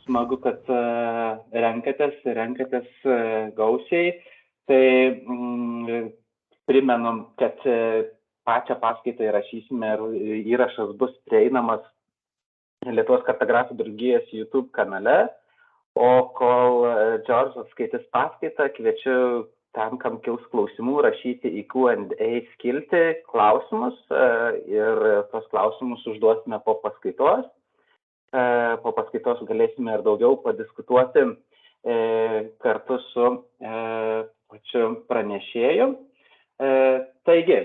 smagu, kad renkatės gausiai. Tai primenu, kad pačią paskaitą įrašysime ir įrašas bus prieinamas Lietuvos kartografų draugijos YouTube kanale. O kol Georgios skaitys paskaitą, kviečiu tam, kam kils klausimų, rašyti į Q&A skiltį klausimus ir tos klausimus užduosime po paskaitos. Po paskaitos galėsime ir daugiau padiskutuoti kartu su pačiu pranešėju. Taigi,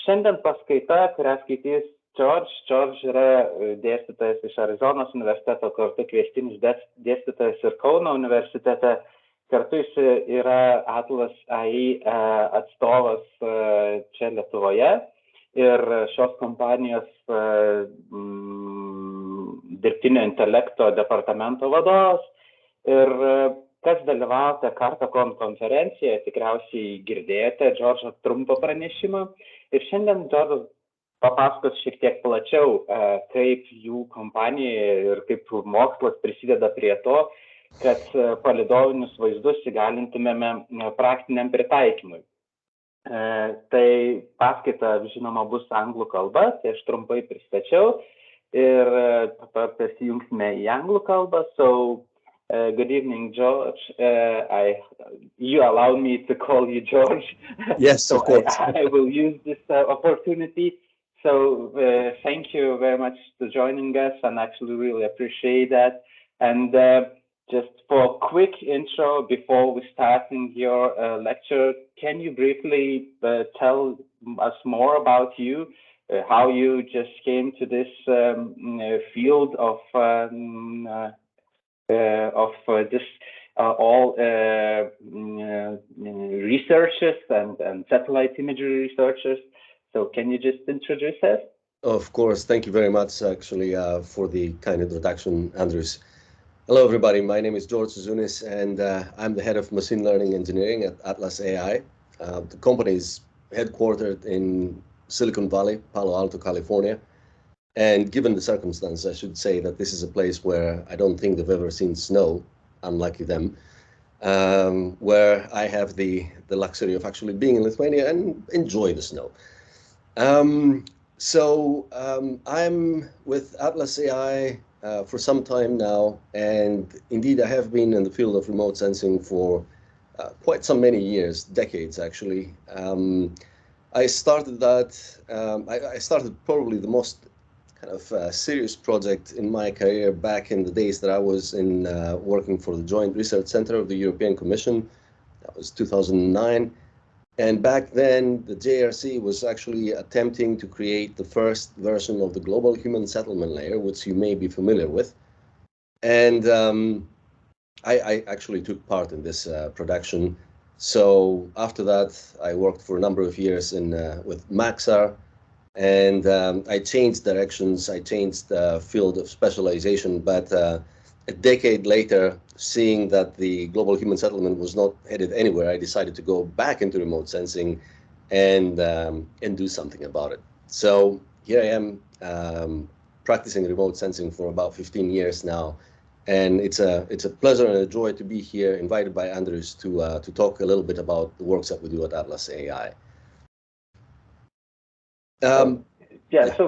šiandien paskaita, kurią skaitys George yra dėstytojas iš Arizonos universiteto, kartu kviestinis dėstytojas ir Kauno universitete. Kartu jis yra Atlas AI atstovas čia Lietuvoje ir šios kompanijos dirbtinio intelekto departamento vadovas. Ir kas dalyvavote Kartokon konferencijoje, tikriausiai girdėjote Georgio trumpą pranešimą. Ir šiandien Georgios papasakos šiek tiek plačiau, kaip jų kompanija ir kaip mokslas prisideda prie to, kad palydovinius vaizdus įgalintumėme praktiniam pritaikymui. Tai paskaita, žinoma, bus anglų kalba, tai aš trumpai pristačiau ir persijungsime į anglų kalbą. So, good evening, George. You allow me to call you George. Yes, so of course. I will use this opportunity. So thank you very much for joining us, and actually really appreciate that. And just for a quick intro before we start in your lecture, can you briefly tell us more about you, how you just came to this field of this all researchers and satellite imagery researchers? So can you just introduce us? Of course. Thank you very much, actually, for the kind introduction, Andrews. Hello, everybody. My name is Georgios Ouzounis, and I'm the head of machine learning engineering at Atlas AI. The company is headquartered in Silicon Valley, Palo Alto, California. And given the circumstance, I should say that this is a place where I don't think they've ever seen snow, unlucky them, where I have the luxury of actually being in Lithuania and enjoy the snow. I'm with Atlas AI for some time now, and indeed I have been in the field of remote sensing for quite some many years, decades actually. I started I started probably the most kind of serious project in my career back in the days that I was working for the Joint Research Center of the European Commission. That was 2009. And back then, the JRC was actually attempting to create the first version of the global human settlement layer, which you may be familiar with. And I actually took part in this production. So after that, I worked for a number of years with Maxar, and I changed directions. I changed the field of specialization, but a decade later, seeing that the global human settlement was not headed anywhere, I decided to go back into remote sensing and do something about it. So here I am practicing remote sensing for about 15 years now, and it's a pleasure and a joy to be here, invited by Andrews to talk a little bit about the works that we do at Atlas AI. So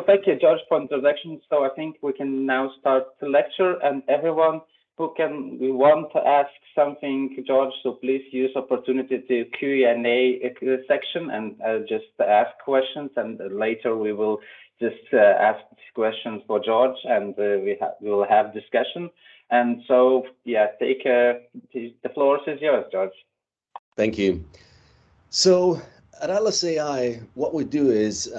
thank you, George, for introduction. So I think we can now start the lecture, and everyone we want to ask something, George, so please use opportunity to Q&A section and just ask questions, and later we will just ask questions for George, and we will have discussion. And so, yeah, the floor is yours, George. Thank you. So at Atlas AI, what we do is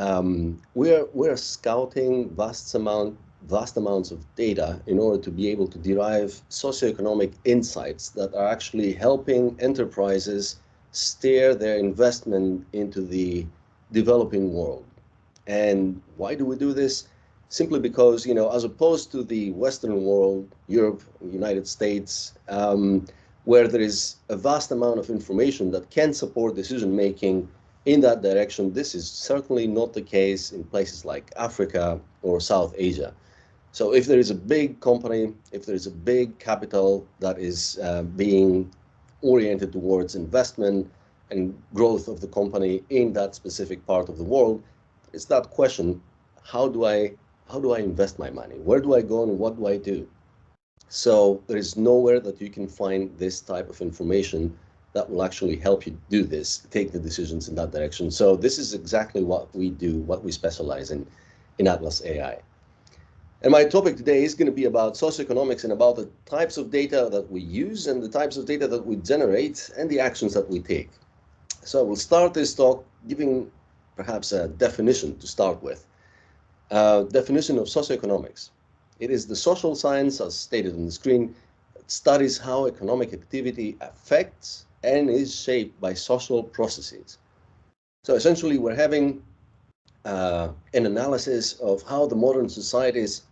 we're scouting vast amounts of data in order to be able to derive socioeconomic insights that are actually helping enterprises steer their investment into the developing world. And why do we do this? Simply because, as opposed to the Western world, Europe, United States, where there is a vast amount of information that can support decision-making in that direction, this is certainly not the case in places like Africa or South Asia. So if there is a big company, if there is a big capital that is being oriented towards investment and growth of the company in that specific part of the world, it's that question, how do I invest my money? Where do I go and what do I do? So there is nowhere that you can find this type of information that will actually help you do this, take the decisions in that direction. So this is exactly what we do, what we specialize in Atlas AI. And my topic today is going to be about socioeconomics and about the types of data that we use and the types of data that we generate and the actions that we take. So we'll start this talk giving perhaps a definition to start with. Definition of socioeconomics. It is the social science, as stated on the screen, that studies how economic activity affects and is shaped by social processes. So essentially, we're having an analysis of how the modern societies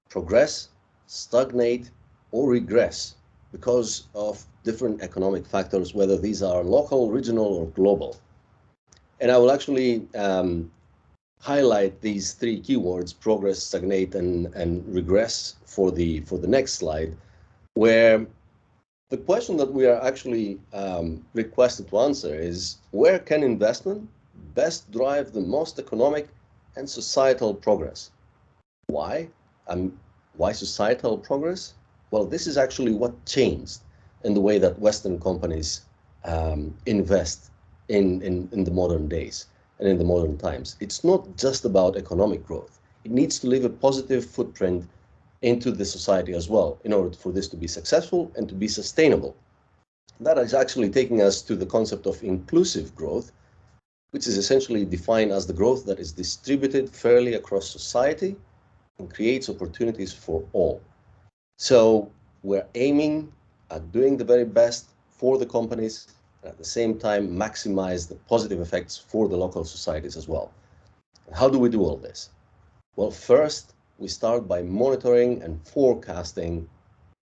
progress, stagnate, or regress because of different economic factors, whether these are local, regional, or global. And I will actually highlight these three keywords: progress, stagnate, and regress for the next slide, where the question that we are actually requested to answer is, where can investment best drive the most economic and societal progress? Why? Why societal progress? Well, this is actually what changed in the way that Western companies invest in the modern days and in the modern times. It's not just about economic growth. It needs to leave a positive footprint into the society as well in order for this to be successful and to be sustainable. That is actually taking us to the concept of inclusive growth, which is essentially defined as the growth that is distributed fairly across society and creates opportunities for all. So we're aiming at doing the very best for the companies, and at the same time maximize the positive effects for the local societies as well. How do we do all this? Well, first, we start by monitoring and forecasting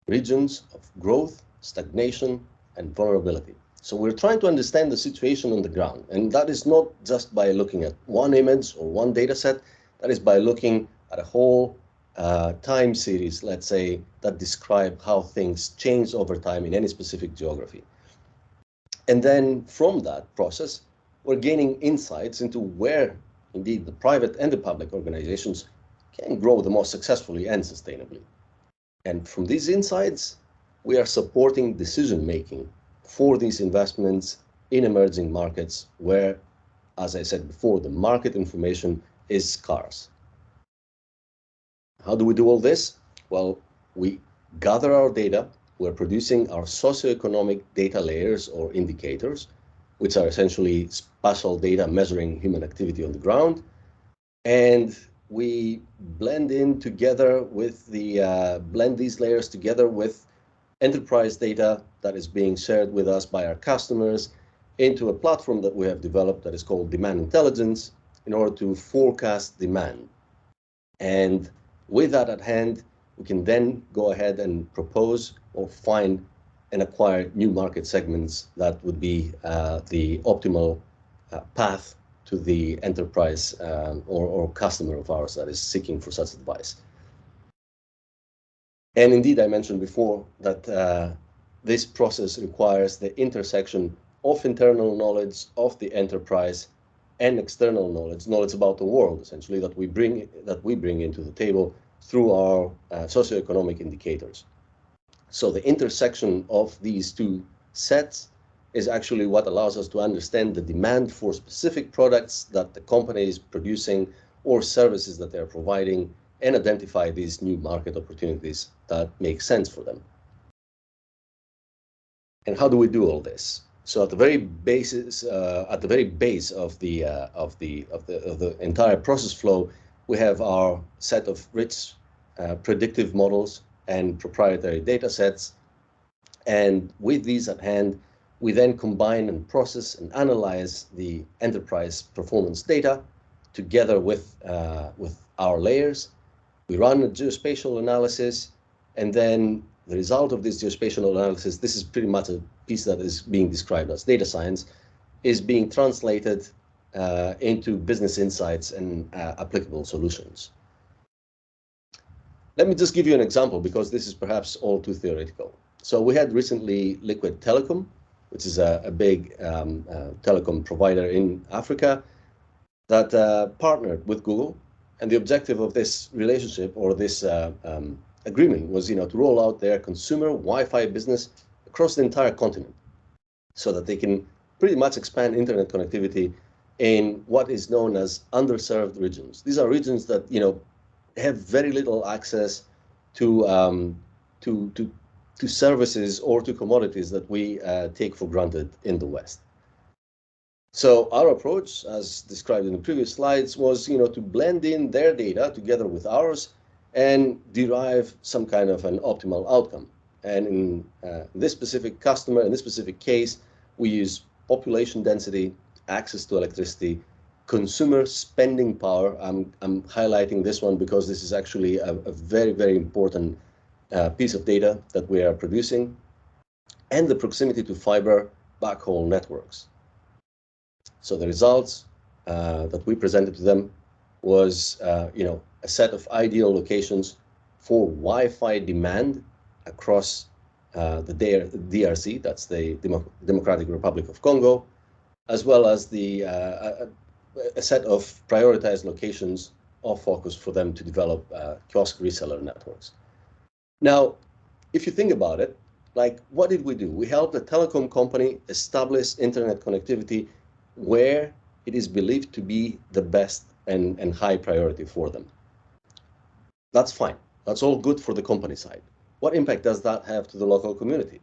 regions of growth, stagnation, and vulnerability. So we're trying to understand the situation on the ground, and that is not just by looking at one image or one data set. That is by looking at a whole time series, let's say, that describe how things change over time in any specific geography. And then from that process, we're gaining insights into where indeed the private and the public organizations can grow the most successfully and sustainably. And from these insights, we are supporting decision-making for these investments in emerging markets where, as I said before, the market information is scarce. How do we do all this? Well, we gather our data. We're producing our socioeconomic data layers or indicators, which are essentially spatial data measuring human activity on the ground. And we blend in together with blend these layers together with enterprise data that is being shared with us by our customers into a platform that we have developed that is called Demand Intelligence in order to forecast demand. And with that at hand, we can then go ahead and propose or find and acquire new market segments that would be the optimal path to the enterprise or customer of ours that is seeking for such advice. And indeed, I mentioned before that this process requires the intersection of internal knowledge of the enterprise and external knowledge about the world, essentially, that we bring into the table through our socioeconomic indicators. So the intersection of these two sets is actually what allows us to understand the demand for specific products that the company is producing or services that they're providing, and identify these new market opportunities that make sense for them. And how do we do all this? So at the very base of the entire process flow, we have our set of rich predictive models and proprietary data sets. And with these at hand, we then combine and process and analyze the enterprise performance data together with our layers. We run a geospatial analysis, and then the result of this geospatial analysis, this is pretty much a piece that is being described as data science, is being translated into business insights and applicable solutions. Let me just give you an example, because this is perhaps all too theoretical. So we had recently Liquid Telecom, which is a big telecom provider in Africa, that partnered with Google. And the objective of this relationship, or this agreement, was to roll out their consumer Wi-Fi business across the entire continent, so that they can pretty much expand internet connectivity in what is known as underserved regions. These are regions that have very little access to services or to commodities that we take for granted in the West. So our approach, as described in the previous slides, was to blend in their data together with ours and derive some kind of an optimal outcome. And in this specific customer, in this specific case, we use population density, access to electricity, consumer spending power. I'm highlighting this one because this is actually a very, very important piece of data that we are producing, and the proximity to fiber backhaul networks. So the results that we presented to them was, a set of ideal locations for Wi-Fi demand across the DRC, that's the Democratic Republic of Congo, as well as a set of prioritized locations of focus for them to develop kiosk reseller networks. Now, if you think about it, what did we do? We helped a telecom company establish internet connectivity where it is believed to be the best and high priority for them. That's fine. That's all good for the company side. What impact does that have to the local community?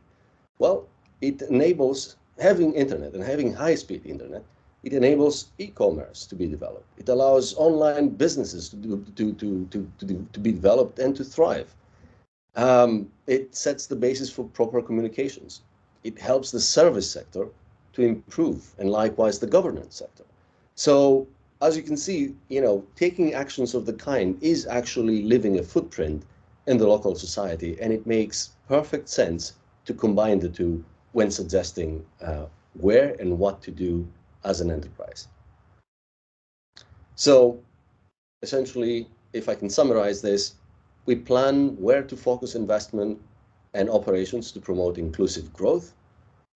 Well, it enables having internet and having high-speed internet. It enables e-commerce to be developed. It allows online businesses to be developed and to thrive. It sets the basis for proper communications. It helps the service sector to improve, and likewise the governance sector. So as you can see, taking actions of the kind is actually leaving a footprint in the local society, and it makes perfect sense to combine the two when suggesting where and what to do as an enterprise. So essentially, if I can summarize this, we plan where to focus investment and operations to promote inclusive growth.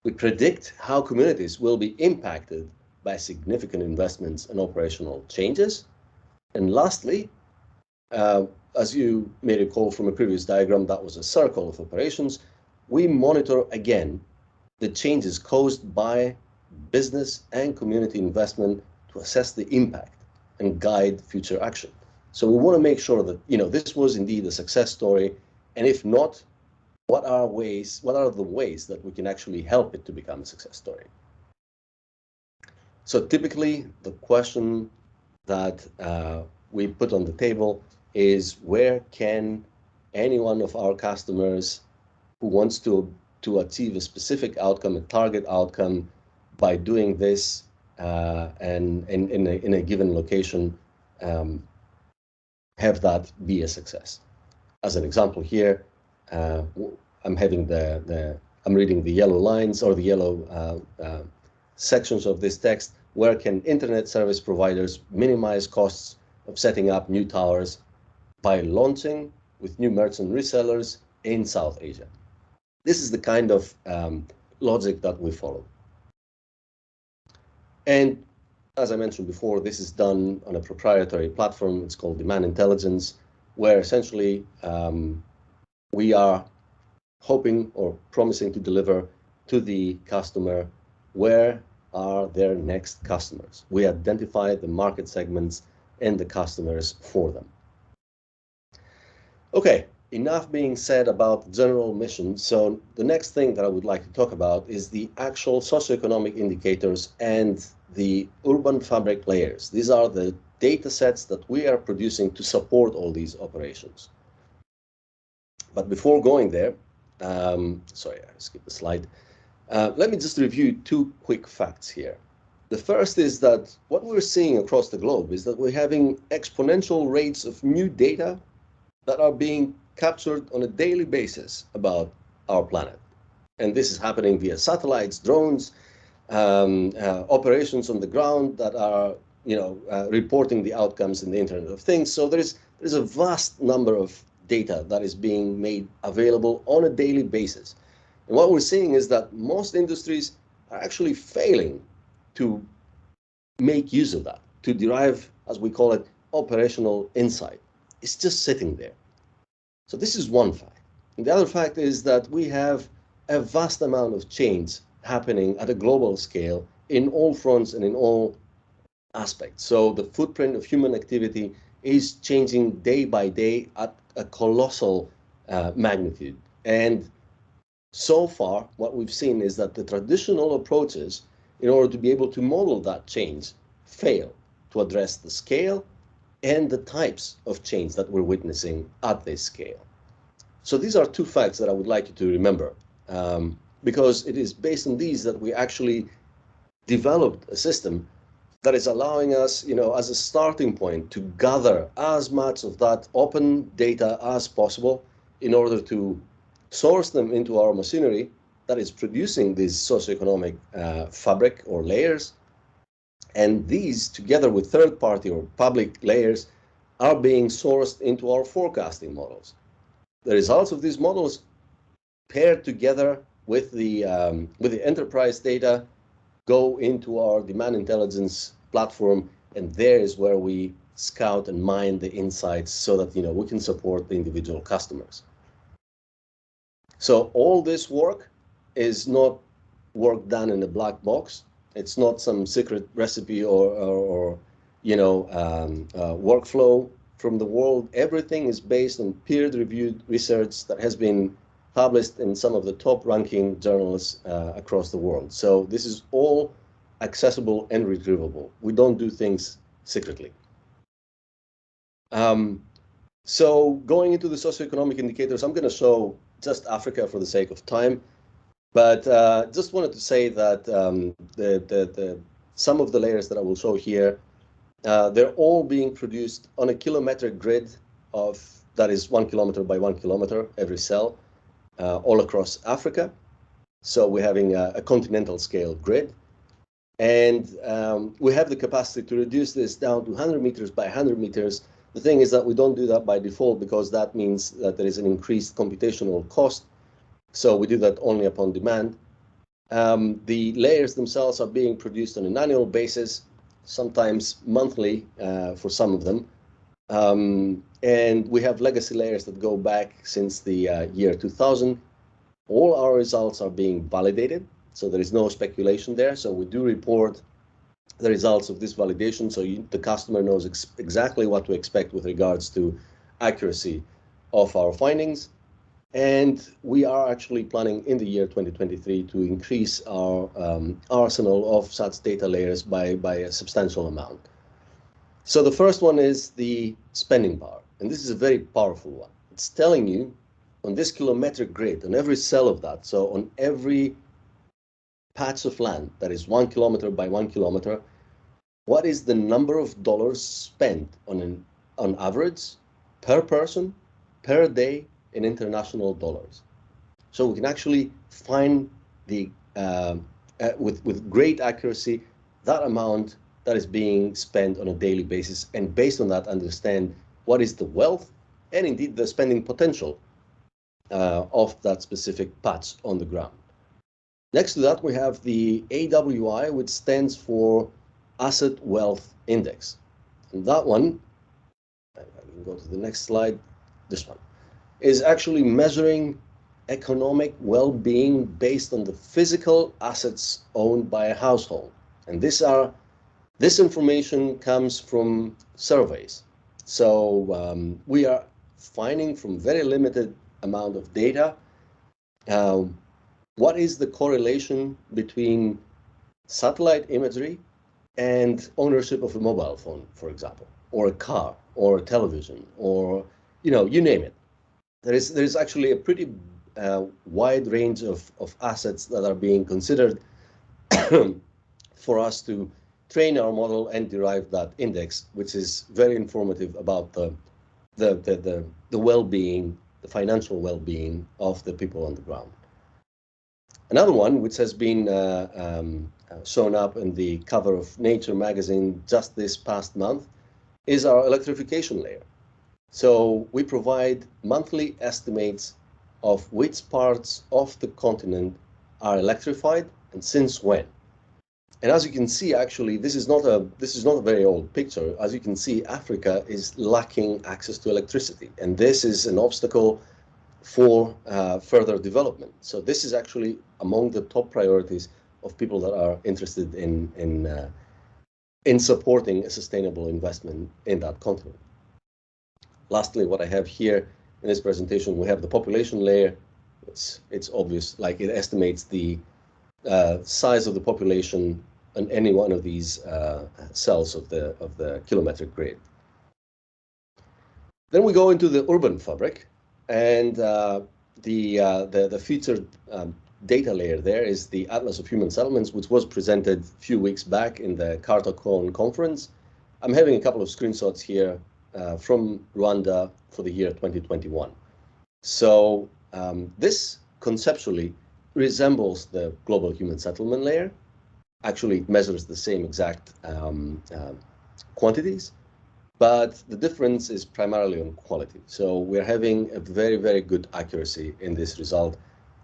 We predict how communities will be impacted by significant investments and operational changes. And lastly, as you may recall from a previous diagram, that was a circle of operations. We monitor again the changes caused by business and community investment to assess the impact and guide future action. So we want to make sure that this was indeed a success story, and if not, what are the ways that we can actually help it to become a success story? So typically, the question that we put on the table is, where can any one of our customers who wants to achieve a specific outcome, a target outcome, by doing this and in a given location, have that be a success? As an example here, I'm reading the yellow lines, or the yellow sections of this text. Where can internet service providers minimize costs of setting up new towers by launching with new merchant resellers in South Asia? This is the kind of logic that we follow. And as I mentioned before, this is done on a proprietary platform. It's called Demand Intelligence, where essentially we are hoping or promising to deliver to the customer where are their next customers. We identify the market segments and the customers for them. Okay, enough being said about the general mission. So the next thing that I would like to talk about is the actual socioeconomic indicators and the urban fabric layers. These are the data sets that we are producing to support all these operations. But before going there, sorry, I skipped the slide. Let me just review two quick facts here. The first is that what we're seeing across the globe is that we're having exponential rates of new data that are being captured on a daily basis about our planet. And this is happening via satellites, drones, operations on the ground that are reporting the outcomes in the Internet of Things. So there's a vast number of data that is being made available on a daily basis. And what we're seeing is that most industries are actually failing to make use of that, to derive, as we call it, operational insight. It's just sitting there. So this is one fact. And the other fact is that we have a vast amount of change happening at a global scale in all fronts and in all aspects. So the footprint of human activity is changing day by day at a colossal magnitude. And so far, what we've seen is that the traditional approaches, in order to be able to model that change, fail to address the scale and the types of change that we're witnessing at this scale. So these are two facts that I would like you to remember, because it is based on these that we actually developed a system that is allowing us, as a starting point, to gather as much of that open data as possible in order to source them into our machinery that is producing this socioeconomic fabric or layers. And these, together with third-party or public layers, are being sourced into our forecasting models. The results of these models, paired together with the enterprise data, go into our demand intelligence platform, and there is where we scout and mine the insights so that we can support the individual customers. So all this work is not work done in a black box. It's not some secret recipe or workflow from the world. Everything is based on peer-reviewed research that has been published in some of the top-ranking journals across the world. So this is all accessible and retrievable. We don't do things secretly. So going into the socioeconomic indicators, I'm going to show just Africa for the sake of time, but just wanted to say that some of the layers that I will show here, they're all being produced on a kilometric grid that is 1 kilometer by 1 kilometer every cell, all across Africa. So we're having a continental scale grid. And we have the capacity to reduce this down to 100 meters by 100 meters. The thing is that we don't do that by default, because that means that there is an increased computational cost. So we do that only upon demand. The layers themselves are being produced on an annual basis, sometimes monthly for some of them. And we have legacy layers that go back since the year 2000. All our results are being validated, so there is no speculation there. So we do report the results of this validation, so the customer knows exactly what to expect with regards to accuracy of our findings. And we are actually planning in the year 2023 to increase our arsenal of such data layers by a substantial amount. So the first one is the spending power, and this is a very powerful one. It's telling you on this kilometric grid, on every cell of that, so on every patch of land that is 1 kilometer by 1 kilometer, what is the number of dollars spent on average per person per day in international dollars. So we can actually find with great accuracy that amount that is being spent on a daily basis, and based on that understand what is the wealth and indeed the spending potential of that specific patch on the ground. Next to that, we have the AWI, which stands for Asset Wealth Index. And that one, I can go to the next slide, this one, is actually measuring economic well-being based on the physical assets owned by a household. And this information comes from surveys. So we are finding from very limited amount of data what is the correlation between satellite imagery and ownership of a mobile phone, for example, or a car, or a television, or you name it. There is actually a pretty wide range of assets that are being considered for us to train our model and derive that index, which is very informative about the well-being, the financial well-being of the people on the ground. Another one, which has been shown up in the cover of Nature magazine just this past month, is our electrification layer. So we provide monthly estimates of which parts of the continent are electrified and since when. And as you can see, actually, this is not a very old picture. As you can see, Africa is lacking access to electricity, and this is an obstacle for further development. So this is actually among the top priorities of people that are interested in supporting a sustainable investment in that continent. Lastly, what I have here in this presentation, we have the population layer. It's obvious, like it estimates the size of the population on any one of these cells of the kilometric grid. Then we go into the urban fabric, and the featured data layer there is the Atlas of Human Settlements, which was presented a few weeks back in the KartaCon conference. I'm having a couple of screenshots here from Rwanda for the year 2021. So this conceptually resembles the global human settlement layer. Actually, it measures the same exact quantities, but the difference is primarily on quality. So we're having a very, very good accuracy in this result.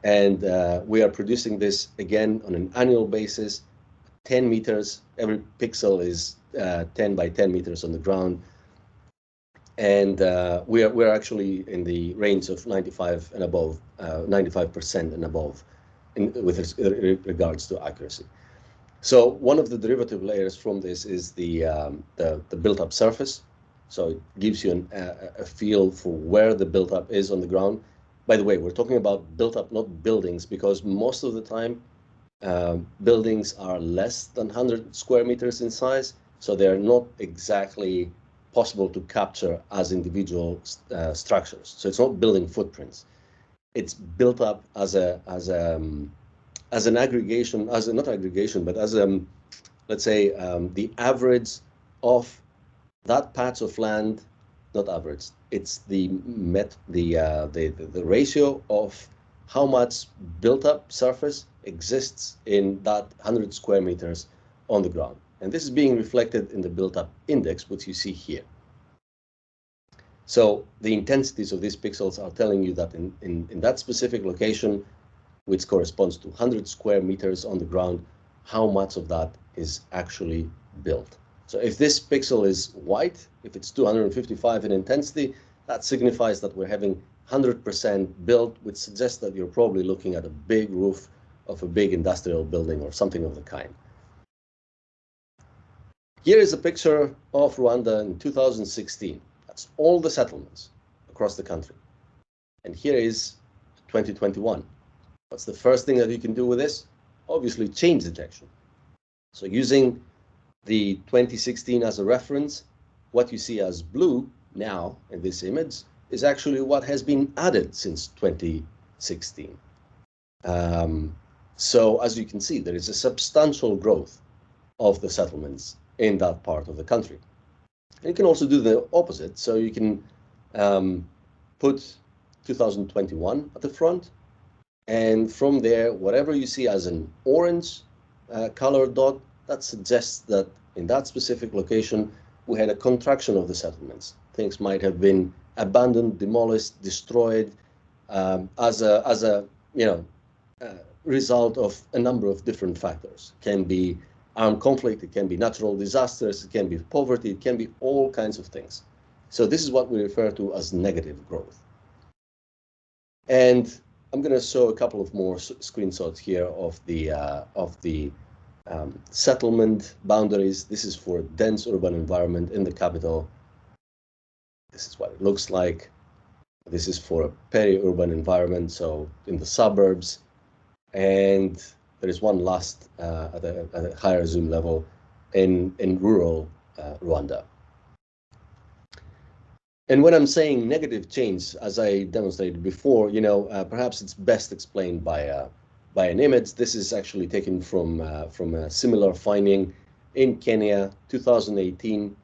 And we are producing this again on an annual basis, 10 meters. Every pixel is 10 by 10 meters on the ground. And we're actually in the range of 95 and above, 95% and above with regards to accuracy. So one of the derivative layers from this is the built-up surface. So it gives you a feel for where the built-up is on the ground. By the way, we're talking about built-up, not buildings, because most of the time buildings are less than 100 square meters in size, so they're not exactly possible to capture as individual structures. So it's not building footprints. It's built up as an aggregation, not aggregation, but as let's say the average of that patch of land. Not average. It's the ratio of how much built-up surface exists in that 100 square meters on the ground, and this is being reflected in the built-up index, which you see here. So the intensities of these pixels are telling you that in that specific location, which corresponds to 100 square meters on the ground, how much of that is actually built. So if this pixel is white, if it's 255 in intensity, that signifies that we're having 100% built, which suggests that you're probably looking at a big roof of a big industrial building or something of the kind. Here is a picture of Rwanda in 2016. That's all the settlements across the country. And here is 2021. What's the first thing that you can do with this? Obviously, change detection. So using the 2016 as a reference, what you see as blue now in this image is actually what has been added since 2016. So as you can see, there is a substantial growth of the settlements in that part of the country. And you can also do the opposite. So you can put 2021 at the front, and from there, whatever you see as an orange colored dot, that suggests that in that specific location, we had a contraction of the settlements. Things might have been abandoned, demolished, destroyed as a result of a number of different factors. It can be armed conflict, it can be natural disasters, it can be poverty, it can be all kinds of things. So this is what we refer to as negative growth. And I'm going to show a couple of more screenshots here of the settlement boundaries. This is for a dense urban environment in the capital. This is what it looks like. This is for a peri-urban environment, so in the suburbs. And there is one last at a higher zoom level in rural Rwanda. And when I'm saying negative change, as I demonstrated before, perhaps it's best explained by an image. This is actually taken from a similar finding in Kenya, 2018.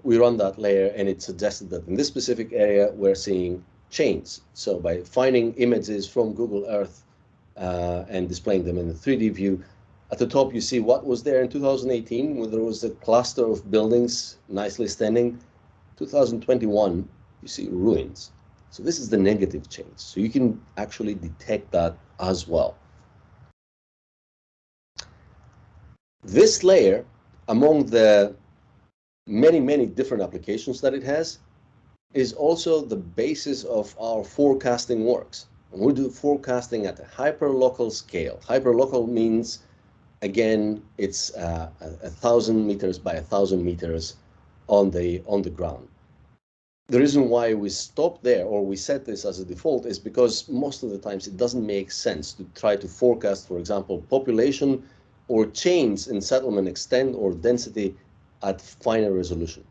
We run that layer, and it suggested that in this specific area, we're seeing change. So by finding images from Google Earth and displaying them in the 3D view, at the top you see what was there in 2018, where there was a cluster of buildings nicely standing. 2021, you see ruins. So this is the negative change. So you can actually detect that as well. This layer, among the many different applications that it has, is also the basis of our forecasting works. And we do forecasting at a hyperlocal scale. Hyperlocal means, again, it's 1,000 meters by 1,000 meters on the ground. The reason why we stop there, or we set this as a default, is because most of the times it doesn't make sense to try to forecast, for example, population or change in settlement extent or density at finer resolution.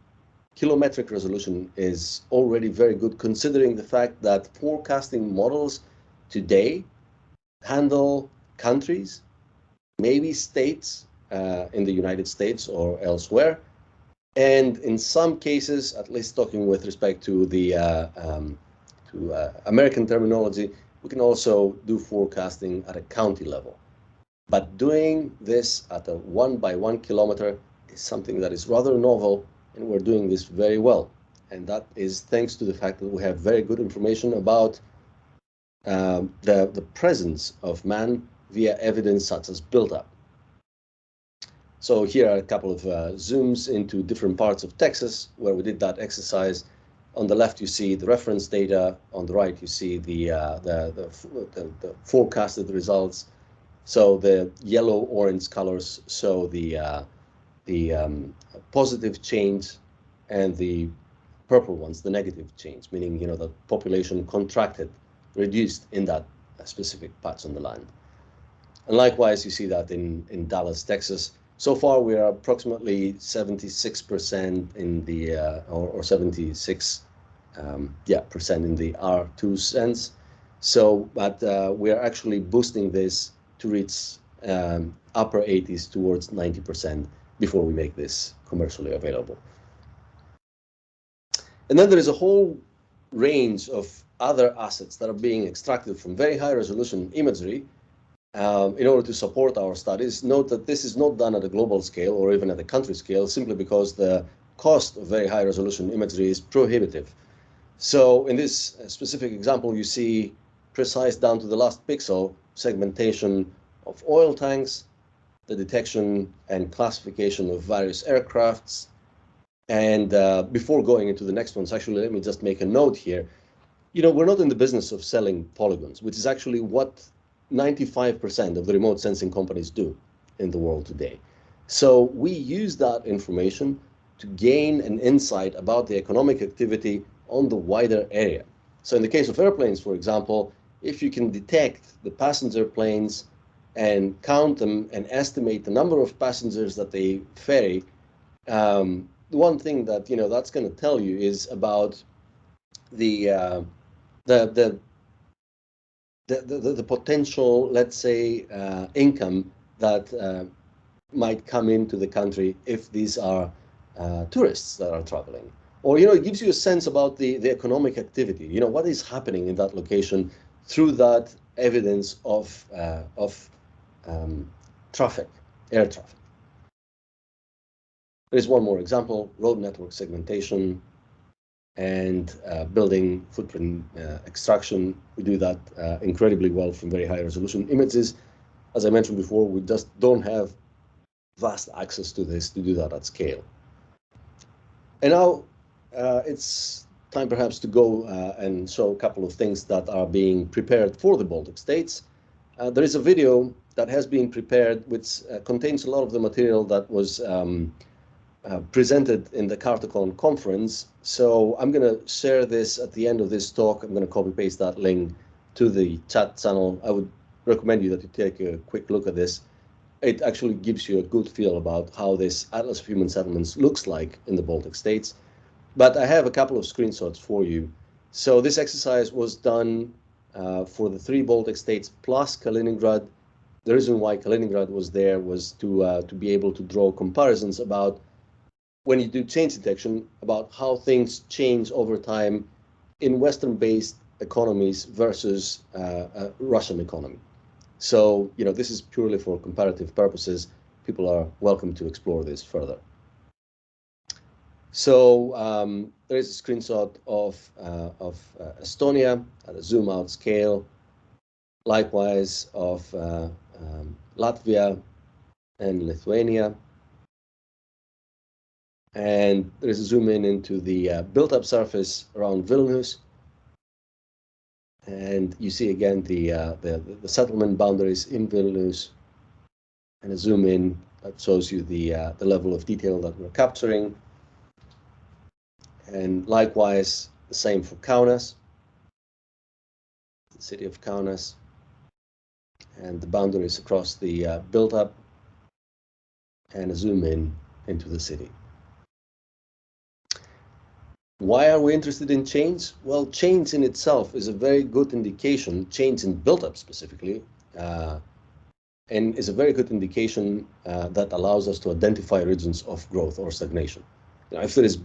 Kilometric resolution is already very good, considering the fact that forecasting models today handle countries, maybe states in the United States or elsewhere, and in some cases, at least talking with respect to the American terminology, we can also do forecasting at a county level. But doing this at a 1 by 1 kilometer is something that is rather novel, and we're doing this very well. And that is thanks to the fact that we have very good information about the presence of man via evidence such as build-up. So here are a couple of zooms into different parts of Texas where we did that exercise. On the left, you see the reference data. On the right, you see the forecasted results. So the yellow-orange colors show the positive change, and the purple ones, the negative change, meaning the population contracted, reduced in that specific patch on the land. And likewise, you see that in Dallas, Texas. So far, we are approximately 76% in the or 76 percent in the R2 sense. So, but we are actually boosting this to reach upper 80s towards 90% before we make this commercially available. And then there is a whole range of other assets that are being extracted from very high resolution imagery in order to support our studies. Note that this is not done at a global scale or even at a country scale, simply because the cost of very high resolution imagery is prohibitive. So in this specific example, you see precise down to the last pixel segmentation of oil tanks, the detection and classification of various aircrafts. And before going into the next ones, actually, let me just make a note here. We're not in the business of selling polygons, which is actually what 95% of the remote sensing companies do in the world today. So we use that information to gain an insight about the economic activity on the wider area. So in the case of airplanes, for example, if you can detect the passenger planes and count them and estimate the number of passengers that they ferry, the one thing that that's going to tell you is about the potential, let's say, income that might come into the country if these are tourists that are traveling. Or it gives you a sense about the economic activity. What is happening in that location through that evidence of traffic, air traffic. There's one more example: road network segmentation and building footprint extraction. We do that incredibly well from very high resolution images. As I mentioned before, we just don't have vast access to this to do that at scale. And now it's time perhaps to go and show a couple of things that are being prepared for the Baltic States. There is a video that has been prepared which contains a lot of the material that was presented in the Kartocon conference. So I'm going to share this at the end of this talk. I'm going to copy paste that link to the chat channel. I would recommend you that you take a quick look at this. It actually gives you a good feel about how this Atlas of Human Settlements looks like in the Baltic States. But I have a couple of screenshots for you. So this exercise was done for the 3 Baltic states plus Kaliningrad. The reason why Kaliningrad was there was to be able to draw comparisons about when you do change detection, about how things change over time in Western-based economies versus Russian economy. So, this is purely for comparative purposes. People are welcome to explore this further. So there is a screenshot of Estonia at a zoom out scale, likewise of Latvia and Lithuania. And there is a zoom in into the built-up surface around Vilnius. And you see again the settlement boundaries in Vilnius, and a zoom in that shows you the level of detail that we're capturing. And likewise, the same for Kaunas, the city of Kaunas, and the boundaries across the built-up, and a zoom in into the city. Why are we interested in change? Well, change in itself is a very good indication, change in built-up specifically, and is a very good indication that allows us to identify regions of growth or stagnation. You know, if there is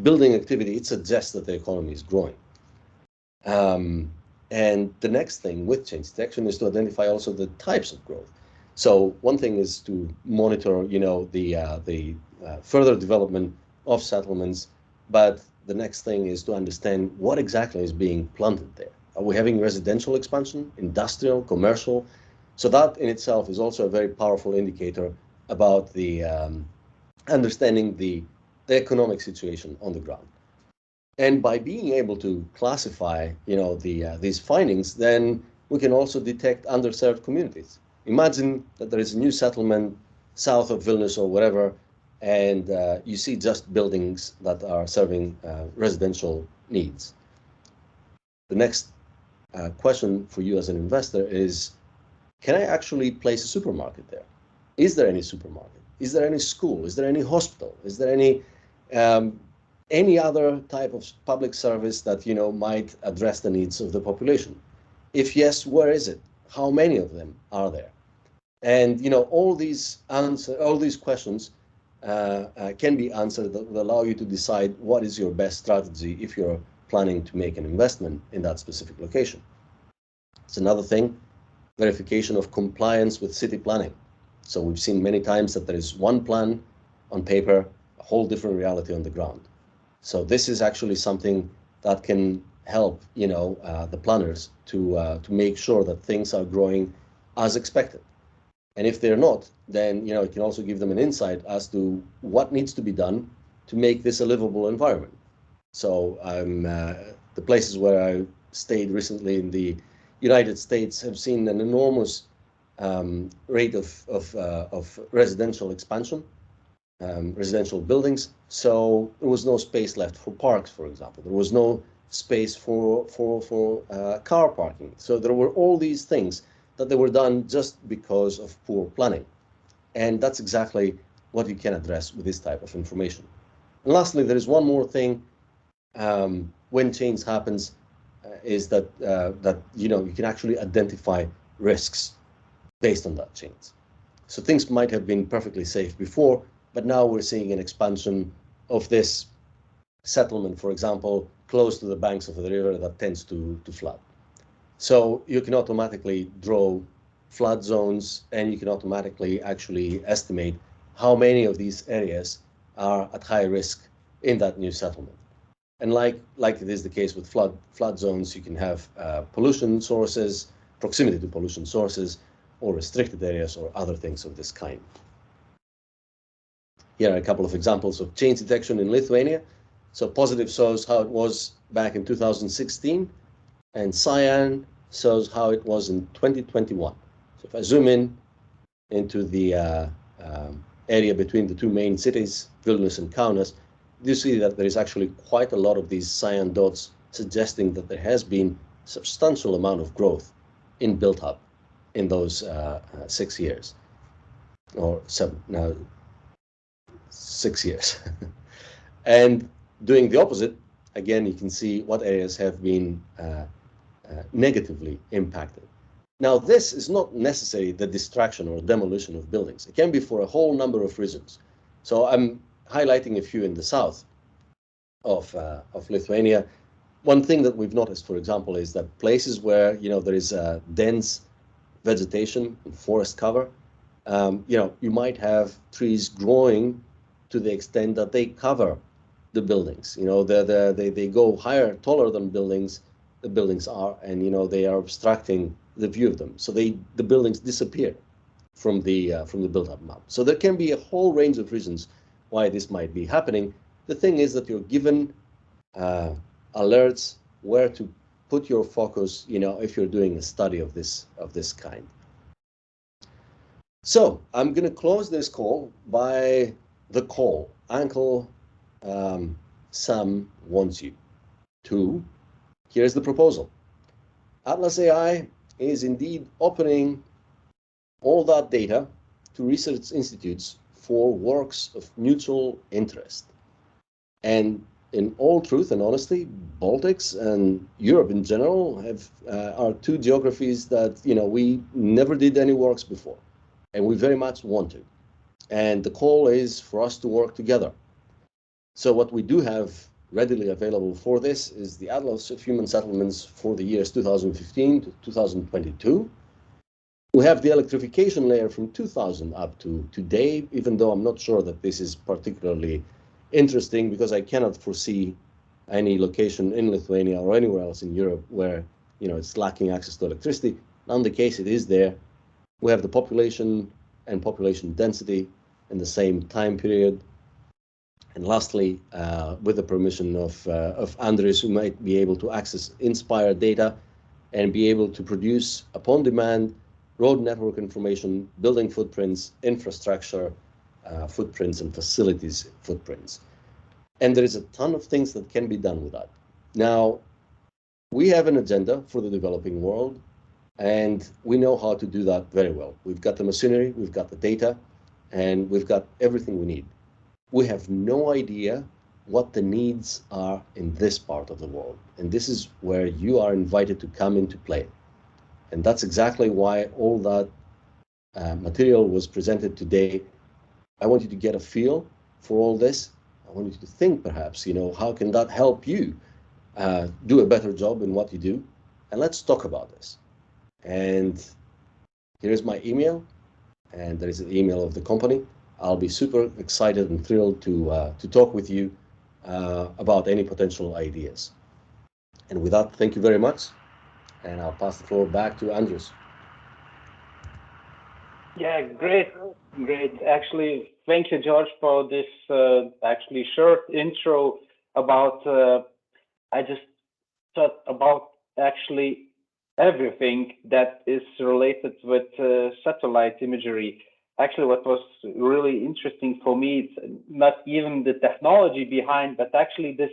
building activity, it suggests that the economy is growing. And the next thing with change detection is to identify also the types of growth. So one thing is to monitor, you know, the further development of settlements, but the next thing is to understand what exactly is being planted there. Are we having residential expansion, industrial, commercial? So that in itself is also a very powerful indicator about the understanding the economic situation on the ground. And by being able to classify, you know, these findings, then we can also detect underserved communities. Imagine that there is a new settlement south of Vilnius or whatever, and you see just buildings that are serving residential needs. The next question for you as an investor is, can I actually place a supermarket there? Is there any supermarket? Is there any school? Is there any hospital? Is there any other type of public service that, you know, might address the needs of the population? If yes, where is it? How many of them are there? And, you know, all these questions can be answered that will allow you to decide what is your best strategy if you're planning to make an investment in that specific location. It's another thing, verification of compliance with city planning. So we've seen many times that there is one plan on paper, a whole different reality on the ground. So this is actually something that can help, you know, the planners to make sure that things are growing as expected. And if they're not, then, you know, it can also give them an insight as to what needs to be done to make this a livable environment. So the places where I stayed recently in the United States have seen an enormous rate of residential expansion, residential buildings. So there was no space left for parks, for example. There was no space for car parking. So there were all these things that they were done just because of poor planning. And that's exactly what you can address with this type of information. And lastly, there is one more thing when change happens, is that you know, you can actually identify risks based on that change. So things might have been perfectly safe before, but now we're seeing an expansion of this settlement, for example, close to the banks of the river that tends to flood. So you can automatically draw flood zones, and you can automatically actually estimate how many of these areas are at high risk in that new settlement. And like it is the case with flood zones, you can have pollution sources, proximity to pollution sources, or restricted areas, or other things of this kind. Here are a couple of examples of change detection in Lithuania. So positive shows how it was back in 2016, and cyan shows how it was in 2021. So if I zoom in into the area between the two main cities, Vilnius and Kaunas, you see that there is actually quite a lot of these cyan dots suggesting that there has been substantial amount of growth in built-up in those 6 years, or 6 years. And doing the opposite, again, you can see what areas have been negatively impacted. Now, this is not necessarily the destruction or demolition of buildings. It can be for a whole number of reasons. So I'm highlighting a few in the south of Lithuania. One thing that we've noticed, for example, is that places where, you know, there is a dense vegetation and forest cover, you know, you might have trees growing to the extent that they cover the buildings. They go higher, taller than the buildings are, and they are obstructing the view of them. So the buildings disappear from the built-up map. So there can be a whole range of reasons why this might be happening. The thing is that you're given alerts where to put your focus, if you're doing a study of this kind. So I'm going to close this call by the call. Uncle Sam wants you to. Here's the proposal. Atlas AI is indeed opening all that data to research institutes for works of mutual interest. And in all truth and honesty, Baltics and Europe in general are two geographies that we never did any works before, and we very much want to. And the call is for us to work together. So what we do have readily available for this is the Atlas of Human Settlements for the years 2015 to 2022. We have the electrification layer from 2000 up to today, even though I'm not sure that this is particularly interesting because I cannot foresee any location in Lithuania or anywhere else in Europe where it's lacking access to electricity. In the case it is there. We have the population and population density in the same time period. And lastly, with the permission of Andres, who might be able to access Inspire data and be able to produce upon demand road network information, building footprints, infrastructure footprints, and facilities footprints. And there is a ton of things that can be done with that. Now, we have an agenda for the developing world, and we know how to do that very well. We've got the machinery, we've got the data, and we've got everything we need. We have no idea what the needs are in this part of the world. And this is where you are invited to come into play. And that's exactly why all that material was presented today. I want you to get a feel for all this. I want you to think perhaps, how can that help you do a better job in what you do? And let's talk about this. And here's my email, and there is an email of the company. I'll be super excited and thrilled to talk with you about any potential ideas. And with that, thank you very much. And I'll pass the floor back to Andres. Yeah, great. Actually, thank you, George, for this actually short intro about, I just thought about actually everything that is related with satellite imagery. Actually, what was really interesting for me, it's not even the technology behind, but actually this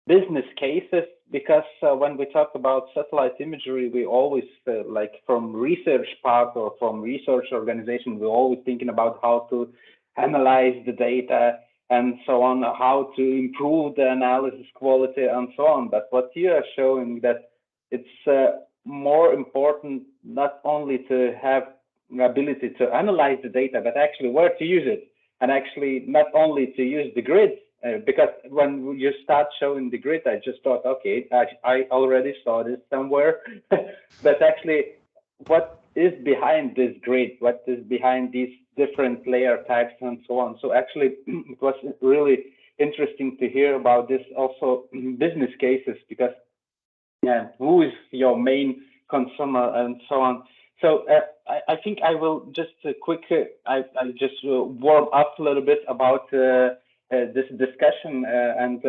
business cases, because when we talk about satellite imagery, we always like from research part or from research organization, we're always thinking about how to analyze the data and so on, how to improve the analysis quality and so on. But what you are showing that it's more important not only to have the ability to analyze the data, but actually where to use it, and actually not only to use the grid. Because when you start showing the grid, I just thought, okay, I already saw this somewhere. But actually, what is behind this grid? What is behind these different layer types and so on? So actually, it was really interesting to hear about this also business cases, because who is your main consumer and so on. So I think I will just I just warm up a little bit about this discussion, and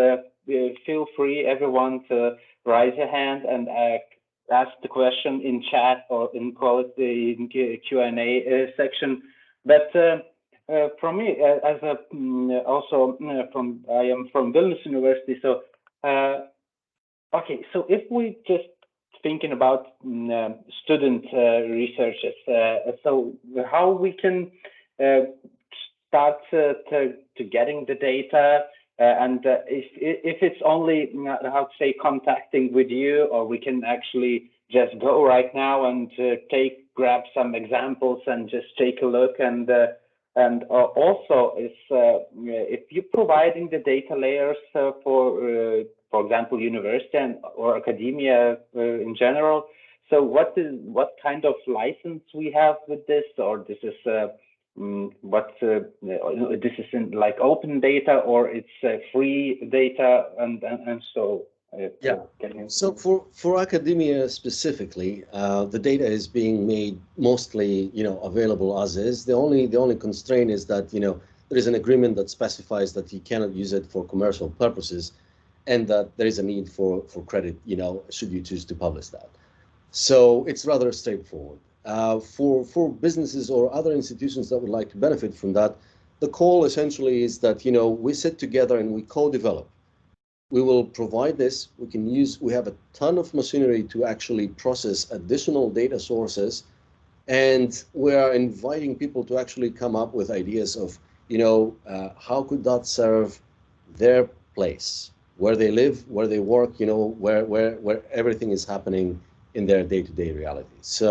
feel free, everyone, to raise your hand and ask the question in chat or in Q&A section. But from me, as a also I am from Vilnius University. So okay, so if we just thinking about student researchers, so how we can start to getting the data, and if it's only how to say contacting with you, or we can actually just go right now and grab some examples and just take a look, and also if you're providing the data layers for example, university or academia in general. So what kind of license we have with this, or this is what this is in like open data, or it's free data, and so Yeah. So for academia specifically, the data is being made mostly, available as is. The only constraint is that, there is an agreement that specifies that you cannot use it for commercial purposes, and that there is a need for credit, should you choose to publish that. So it's rather straightforward. For businesses or other institutions that would like to benefit from that, the call essentially is that, we sit together and we co-develop. We will provide this. We have a ton of machinery to actually process additional data sources, and we are inviting people to actually come up with ideas of, how could that serve their place, where they live, where they work, where everything is happening in their day-to-day reality. So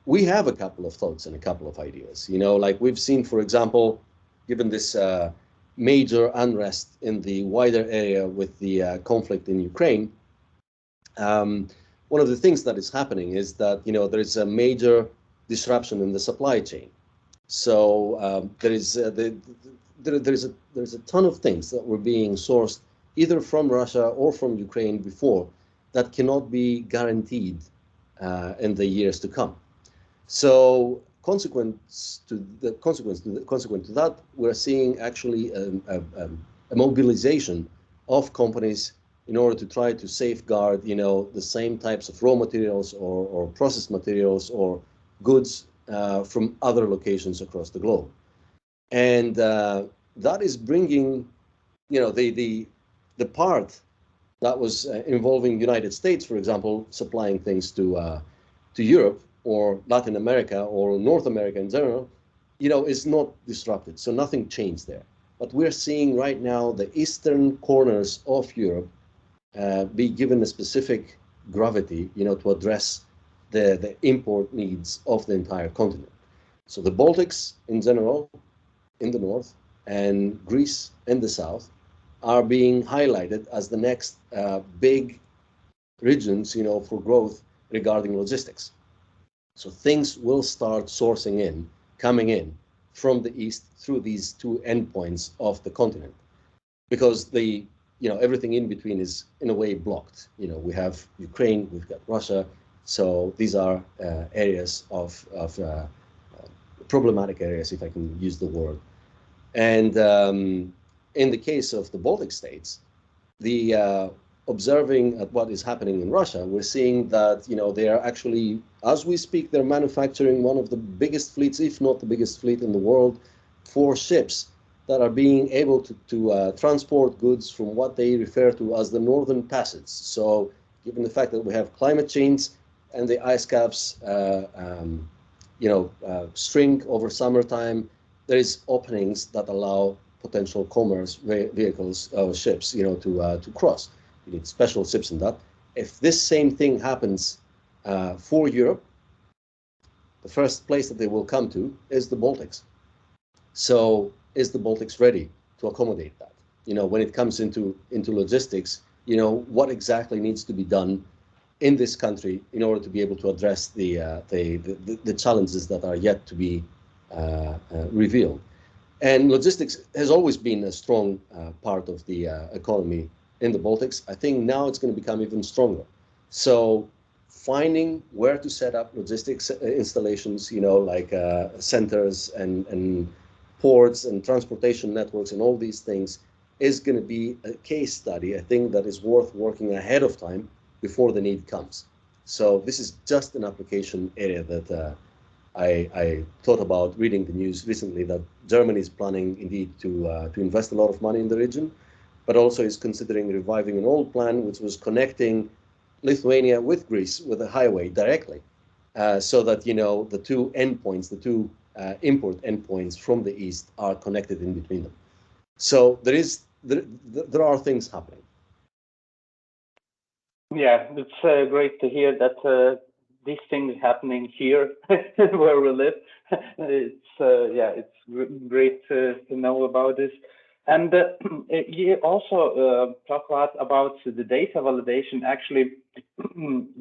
we have a couple of thoughts and a couple of ideas, like we've seen, for example, given this major unrest in the wider area with the conflict in Ukraine, one of the things that is happening is that, there is a major disruption in the supply chain. So there's a ton of things that were being sourced either from Russia or from Ukraine before that cannot be guaranteed in the years to come. So consequent to that, we're seeing actually a mobilization of companies in order to try to safeguard, the same types of raw materials or processed materials or goods from other locations across the globe. And that is bringing, the part that was involving the United States, for example, supplying things to Europe or Latin America or North America in general, is not disrupted. So nothing changed there. But we're seeing right now the eastern corners of Europe be given a specific gravity, to address the import needs of the entire continent. So the Baltics in general, in the north, and Greece in the south, are being highlighted as the next big regions, for growth regarding logistics. So things will start coming in from the east through these two endpoints of the continent, because everything in between is in a way blocked. We have Ukraine, we've got Russia, so these are areas of problematic areas, if I can use the word. And in the case of the Baltic states, observing at what is happening in Russia, we're seeing that, they are actually, as we speak, they're manufacturing one of the biggest fleets, if not the biggest fleet in the world, for ships that are being able to transport goods from what they refer to as the Northern Passage. So given the fact that we have climate change and the ice caps, shrink over summertime, there is openings that allow potential commerce vehicles, ships, to cross. You need special ships in that. If this same thing happens for Europe, the first place that they will come to is the Baltics. So is the Baltics ready to accommodate that? When it comes into logistics, what exactly needs to be done in this country in order to be able to address the challenges that are yet to be revealed. And logistics has always been a strong part of the economy in the Baltics. I think now it's going to become even stronger. So finding where to set up logistics installations, like centers and ports and transportation networks and all these things is going to be a case study, I think, that is worth working ahead of time before the need comes. So this is just an application area that I thought about reading the news recently, that Germany is planning indeed to invest a lot of money in the region, but also is considering reviving an old plan which was connecting Lithuania with Greece with a highway directly, so that the two endpoints, the two import endpoints from the east are connected in between them. So there are things happening. Yeah, it's great to hear that these things happening here where we live. It's great to know about this. And you also talk a lot about the data validation. Actually,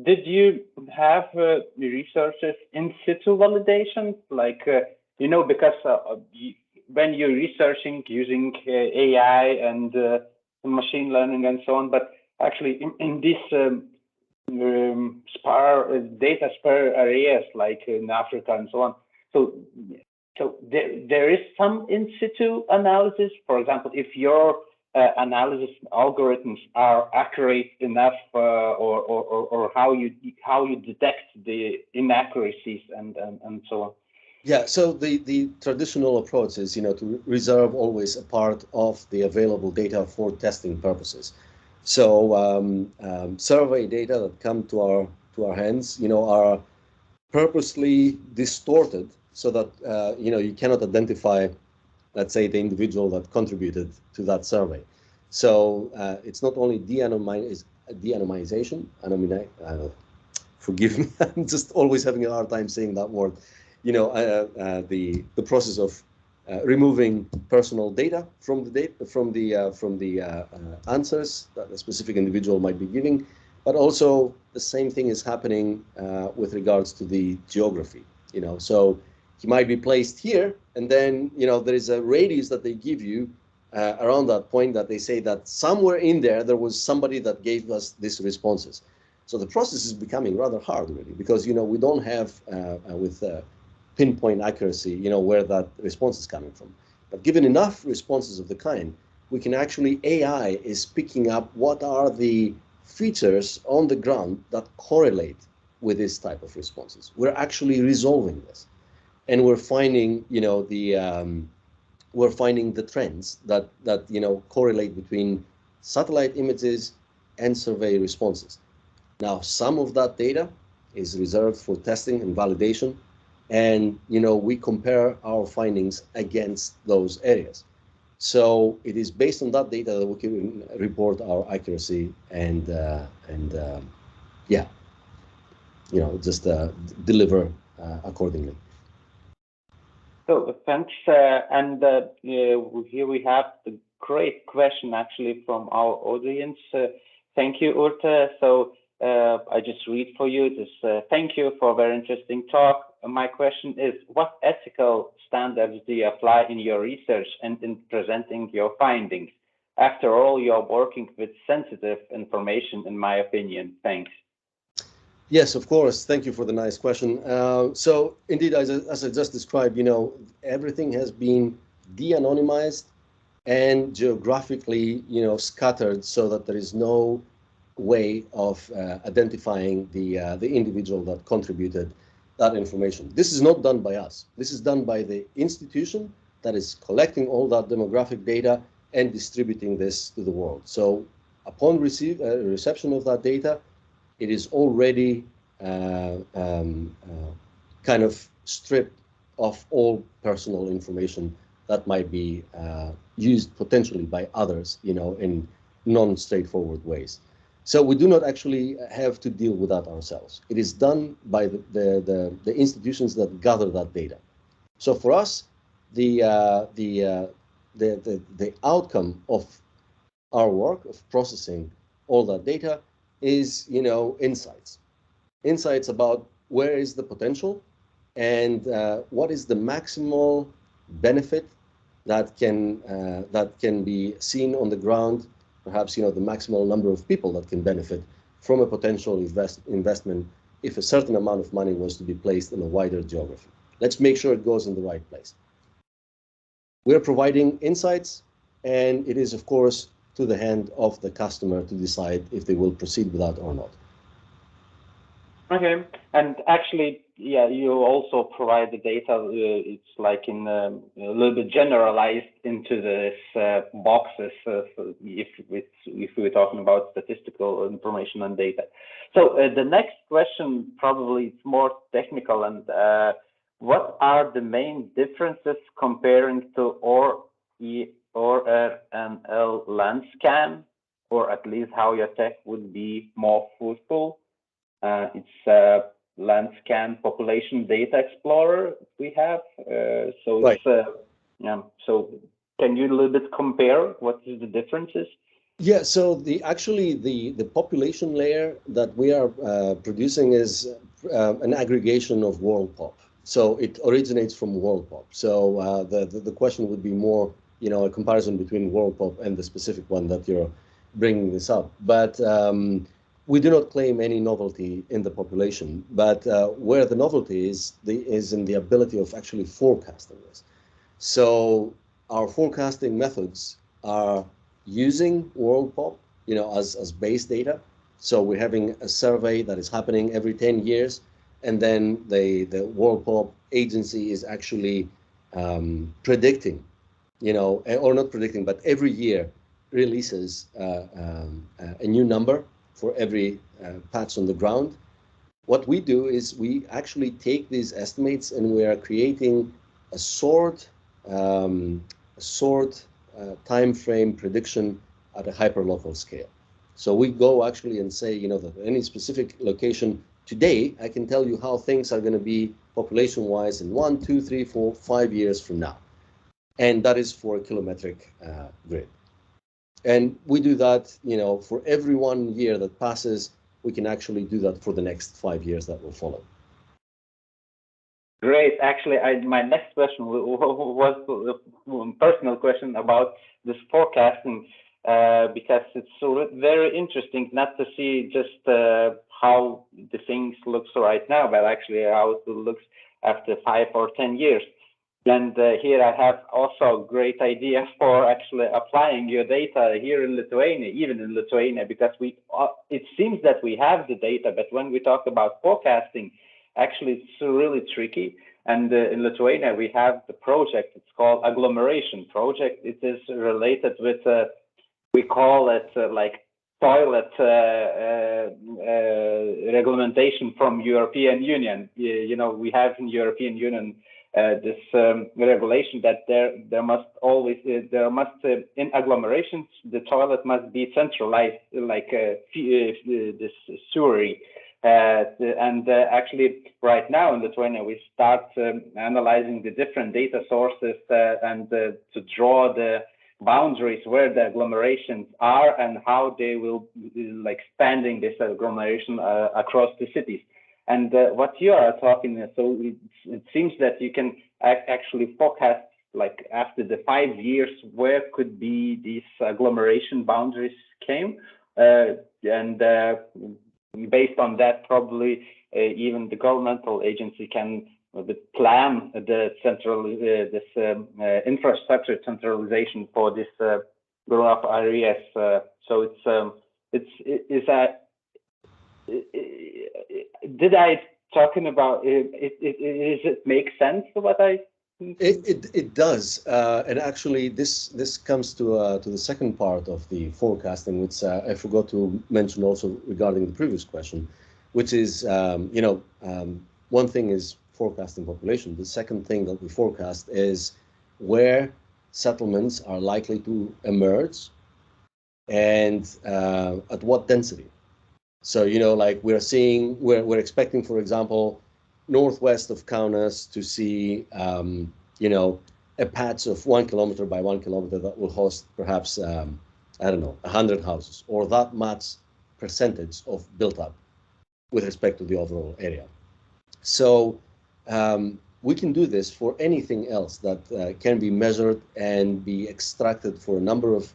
did you have resources in situ validation, like because when you're researching using AI and machine learning and so on, but actually in this data spare areas like in Africa and so on, so there is some in situ analysis. For example, if your analysis algorithms are accurate enough, or how you detect the inaccuracies and so on. Yeah, so the traditional approach is, to reserve always a part of the available data for testing purposes. So survey data that come to our hands, are purposely distorted so that you cannot identify, let's say, the individual that contributed to that survey. So it's not only de-anonymization. Forgive me, I'm just always having a hard time saying that word. The process of removing personal data from the answers that a specific individual might be giving, but also the same thing is happening with regards to the geography. So he might be placed here, and then there is a radius that they give you around that point that they say that somewhere in there was somebody that gave us these responses. So the process is becoming rather hard, really, because we don't have with pinpoint accuracy, where that response is coming from. But given enough responses of the kind, we can actually, AI is picking up what are the features on the ground that correlate with this type of responses. We're actually resolving this, and we're finding, we're finding the trends that correlate between satellite images and survey responses. Now, some of that data is reserved for testing and validation, and we compare our findings against those areas. So it is based on that data that we can report our accuracy and deliver accordingly. So thanks, and here we have the great question actually from our audience. Thank you, Urte. So I just read for you this. Thank you for a very interesting talk. My question is, what ethical standards do you apply in your research and in presenting your findings? After all, you're working with sensitive information, in my opinion. Thanks. Yes, of course. Thank you for the nice question. So indeed, as I just described, everything has been de-anonymized and geographically, scattered so that there is no way of identifying the individual that contributed that information. This is not done by us. This is done by the institution that is collecting all that demographic data and distributing this to the world. So upon reception of that data, it is already kind of stripped of all personal information that might be used potentially by others, in non-straightforward ways. So we do not actually have to deal with that ourselves. It is done by the institutions that gather that data. So for us, the outcome of our work of processing all that data is, insights about where is the potential and what is the maximal benefit that can be seen on the ground. Perhaps, the maximal number of people that can benefit from a potential investment if a certain amount of money was to be placed in a wider geography. Let's make sure it goes in the right place. We're providing insights, and it is, of course, to the hand of the customer to decide if they will proceed with that or not. Okay, and actually, yeah, you also provide the data. It's like in a little bit generalized into this boxes. If we're talking about statistical information and data. So the next question probably is more technical. And what are the main differences comparing to ORNL land scan, or at least how your tech would be more fruitful? It's land scan population data explorer we have. So right. It's so can you a little bit compare what is the differences? Yeah, so the population layer that we are producing is an aggregation of world pop. So it originates from WorldPop. So the question would be more, a comparison between WorldPop and the specific one that you're bringing this up. But we do not claim any novelty in the population, but where the novelty is in the ability of actually forecasting this. So our forecasting methods are using WorldPop, as base data. So we're having a survey that is happening every 10 years, and then the WorldPop agency is actually predicting, or not predicting, but every year releases a new number for every patch on the ground. What we do is we actually take these estimates and we are creating a short time frame prediction at a hyperlocal scale. So we go actually and say, that any specific location today, I can tell you how things are going to be population-wise in 1, 2, 3, 4, 5 years from now. And that is for a kilometric grid. And we do that, for every 1 year that passes, we can actually do that for the next 5 years that will follow. Great. Actually, my next question was a personal question about this forecasting, because it's so very interesting not to see just how the things looks right now, but actually how it looks after 5 or 10 years. And here I have also a great idea for actually applying your data here in Lithuania, even in Lithuania, because it seems that we have the data, but when we talk about forecasting, actually it's really tricky. And in Lithuania, we have the project, it's called agglomeration project. It is related with, we call it like toilet regulation from European Union. We have in European Union this regulation that there must in agglomerations the toilet must be centralized like this sewerage. And actually right now in Lithuania we start analyzing the different data sources and to draw the boundaries where the agglomerations are and how they will be like expanding this agglomeration across the cities. And what you are talking, so it seems that you can actually forecast like after the 5 years where could be these agglomeration boundaries came, and based on that probably even the governmental agency can plan the infrastructure centralization for this grown up areas. So did I talking about it make sense what I It does, and actually this comes to the second part of the forecasting, which I forgot to mention also regarding the previous question, which is one thing is forecasting population. The second thing that we forecast is where settlements are likely to emerge and at what density. So, like we're expecting, for example, northwest of Kaunas to see, a patch of 1 kilometer by 1 kilometer that will host perhaps, 100 houses, or that much percentage of built up with respect to the overall area. So we can do this for anything else that can be measured and be extracted for a number of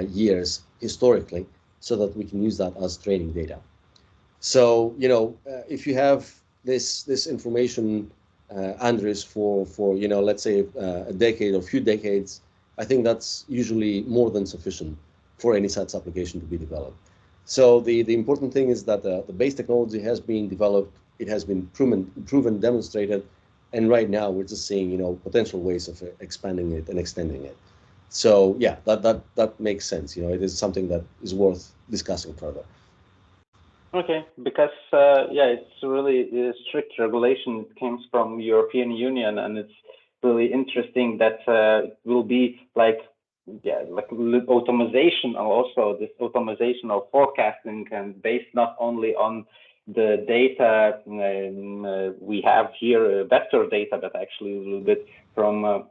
years historically, so that we can use that as training data. So, if you have this information, Andres, for let's say a decade or few decades, I think that's usually more than sufficient for any such application to be developed. So the important thing is that the base technology has been developed, it has been proven, demonstrated, and right now we're just seeing potential ways of expanding it and extending it. So yeah, that makes sense. It is something that is worth discussing further. Okay, because it's really strict regulation. It comes from European Union, and it's really interesting that it will be like automation, also this automation of forecasting, and based not only on the data we have here, vector data, but actually a little bit from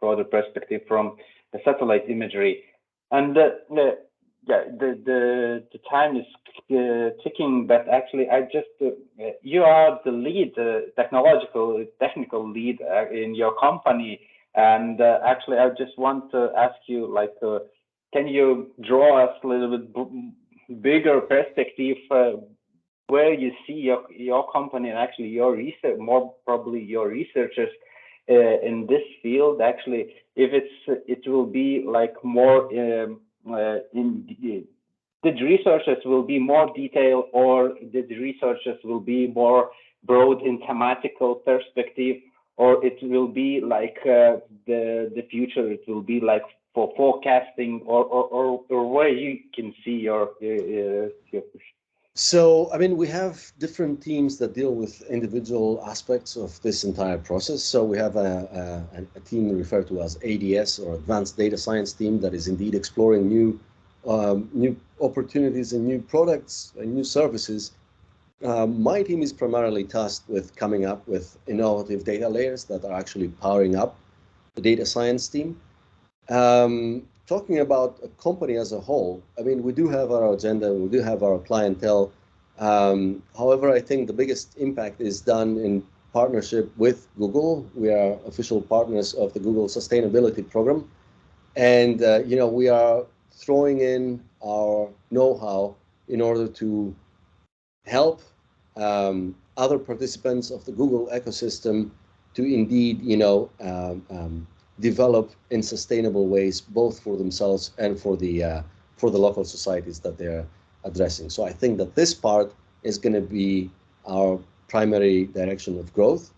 broader perspective from the satellite imagery. And yeah, the time is ticking, but actually, I just you are the lead, technical lead in your company, and actually, I just want to ask you, like, can you draw us a little bit bigger perspective where you see your company and actually your research, more probably your researchers in this field, actually, if it will be like more did researchers will be more detailed, or did researchers will be more broad in thematical perspective, or it will be like the future, it will be like for forecasting, or where you can see your So, I mean, we have different teams that deal with individual aspects of this entire process. So we have a team referred to as ADS, or Advanced Data Science team, that is indeed exploring new opportunities and new products and new services. My team is primarily tasked with coming up with innovative data layers that are actually powering up the data science team. Talking about a company as a whole, I mean, we do have our agenda, we do have our clientele. However, I think the biggest impact is done in partnership with Google. We are official partners of the Google Sustainability Program. And, you know, we are throwing in our know-how in order to help other participants of the Google ecosystem to indeed, you know, develop in sustainable ways, both for themselves and for the local societies that they're addressing. So I think that this part is going to be our primary direction of growth.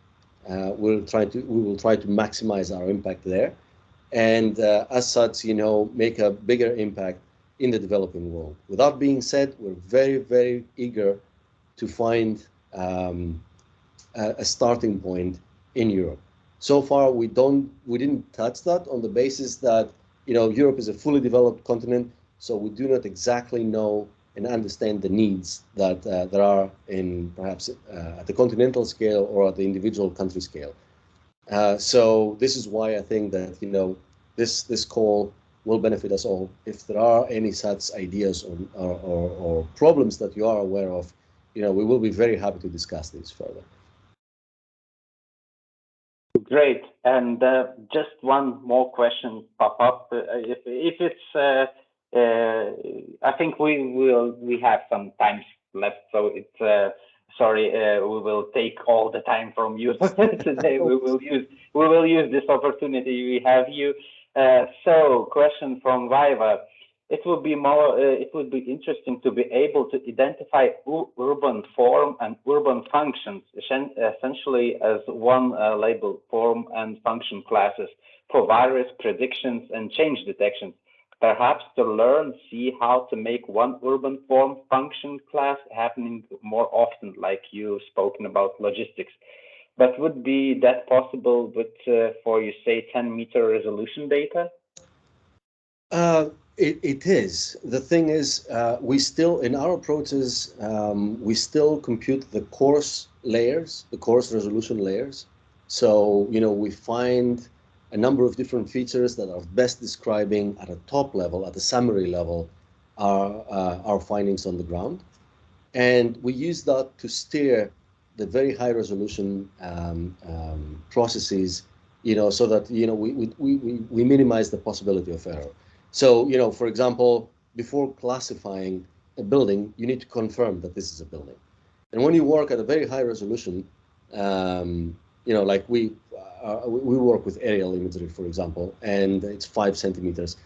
We will try to maximize our impact there, and as such, you know, make a bigger impact in the developing world. With that being said, we're very, very eager to find a starting point in Europe. So far, we didn't touch that on the basis that, you know, Europe is a fully developed continent, so we do not exactly know and understand the needs that there are in perhaps at the continental scale or at the individual country scale. So this is why I think that, you know, this call will benefit us all. If there are any such ideas or problems that you are aware of, you know, we will be very happy to discuss this further. Great. And just one more question pop up. If it's, I think we have some time left, so it's sorry, we will take all the time from you today. We will use this opportunity we have you. So, question from Viva. It would be interesting to be able to identify urban form and urban functions, essentially as one label, form and function classes, for various predictions and change detections. Perhaps to see how to make one urban form function class happening more often, like you spoken about logistics. But would be that possible with, for you say, 10-meter resolution data? It is. The thing is, we still, in our approaches, we still compute the coarse layers, the coarse resolution layers. So, you know, we find a number of different features that are best describing at a top level, at the summary level, our findings on the ground. And we use that to steer the very high resolution processes, you know, so that, you know, we minimize the possibility of error. So, you know, for example, before classifying a building, you need to confirm that this is a building. And when you work at a very high resolution, you know, like we work with aerial imagery, for example, and it's 5 centimeters.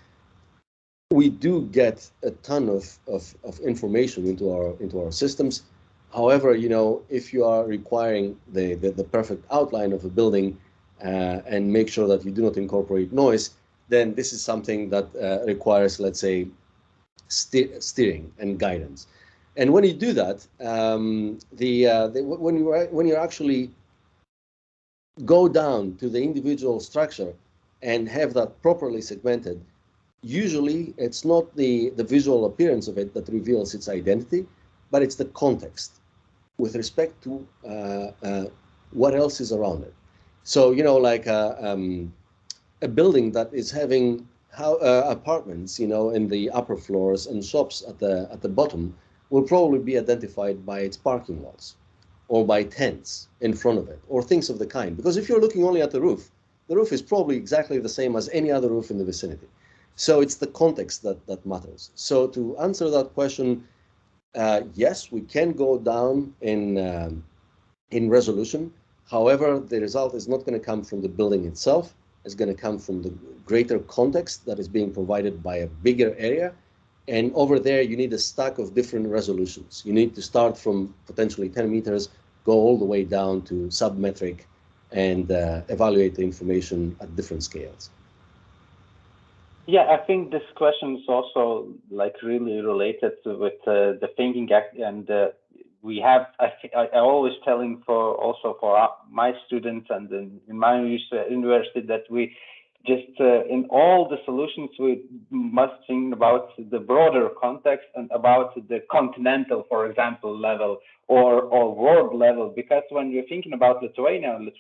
We do get a ton of information into our systems. However, you know, if you are requiring the perfect outline of a building and make sure that you do not incorporate noise, then this is something that requires, let's say, steering and guidance. And when you do that, when you actually go down to the individual structure and have that properly segmented, usually it's not the visual appearance of it that reveals its identity, but it's the context with respect to what else is around it. So, you know, like a building that is having how apartments, in the upper floors and shops at the bottom will probably be identified by its parking lots or by tents in front of it or things of the kind. Because if you're looking only at the roof is probably exactly the same as any other roof in the vicinity. So it's the context that matters. So to answer that question, yes, we can go down in resolution. However, the result is not going to come from the building itself. It's going to come from the greater context that is being provided by a bigger area. And over there, you need a stack of different resolutions. You need to start from potentially 10 meters, go all the way down to submetric, and evaluate the information at different scales. Yeah, I think this question is also like really related with the thinking act, and we have. I always telling for my students and in my university that we just in all the solutions we must think about the broader context and about the continental, for example, level or world level, because when you're thinking about Lithuania is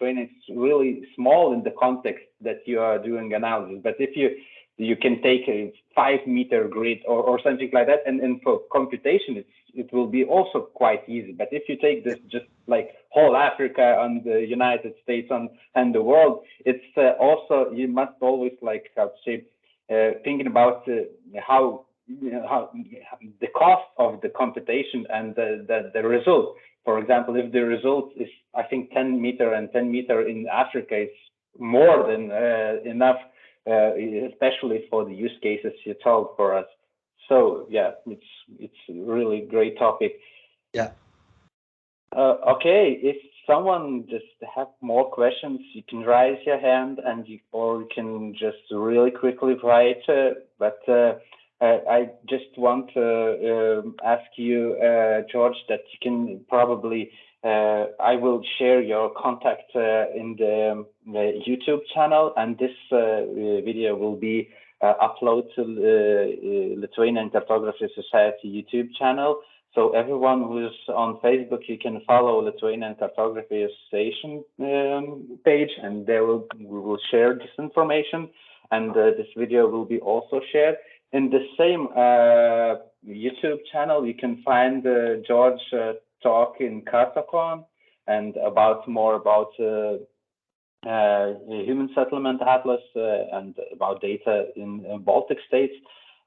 really small in the context that you are doing analysis. But if you can take a 5-meter grid or something like that, and for computation it will be also quite easy. But if you take this just like whole Africa and the United States and the world, it's also, you must always like how to say thinking about how the cost of the computation and the result. For example, if the result is, I think, 10 meter and 10 meter in Africa is more than enough, especially for the use cases you told for us. So yeah, it's a really great topic. Yeah. Okay, if someone just have more questions, you can raise your hand or you can just really quickly write. But I just want to ask you, George, that you can probably, I will share your contact in the YouTube channel, and this video will be uploaded to the Lithuanian Kartography Society YouTube channel. So everyone who's on Facebook, you can follow Lithuanian Kartography Association page, and we will share this information, and this video will be also shared. In the same YouTube channel, you can find George talk in Kartocon and more about human settlement atlas and about data in Baltic States.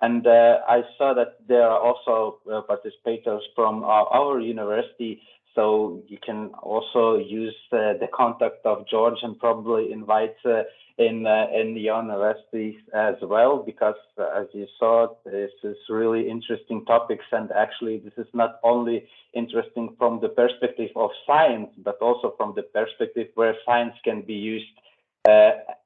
And I saw that there are also participators from our university, so you can also use the contact of George and probably invite in the universities as well, because as you saw, this is really interesting topics, and actually this is not only interesting from the perspective of science, but also from the perspective where science can be used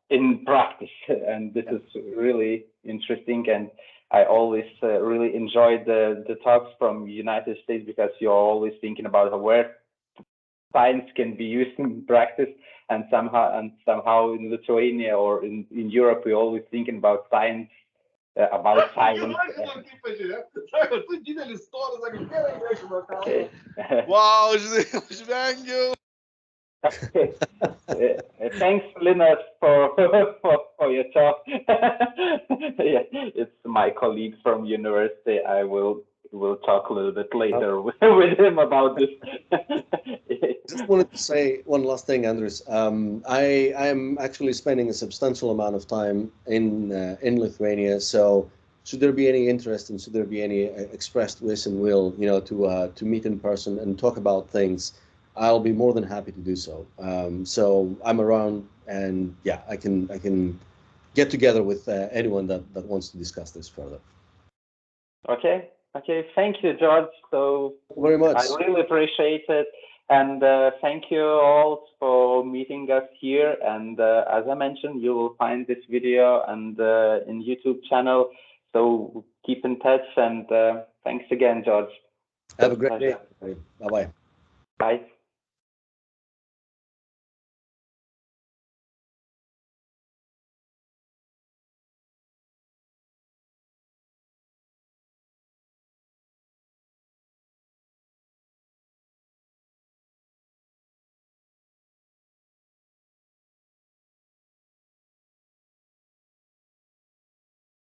in practice, and this is really interesting. And I always really enjoyed the talks from United States, because you're always thinking about where science can be used in practice, and somehow in Lithuania or in Europe, we're always thinking about science. Okay. Wow, žvengiau. Okay. Thanks, Linus, for your talk. Yeah, it's my colleague from university. I will talk a little bit later with him about this. Just wanted to say one last thing, Andres. I am actually spending a substantial amount of time in Lithuania. So should there be any interest and should there be any expressed wish and will, to meet in person and talk about things, I'll be more than happy to do so. So I'm around, and yeah, I can get together with anyone that wants to discuss this further. Okay. Thank you, George. So very much. I really appreciate it, and thank you all for meeting us here. And as I mentioned, you will find this video and in YouTube channel. So keep in touch, and thanks again, George. Have a great day. Bye-bye. Bye.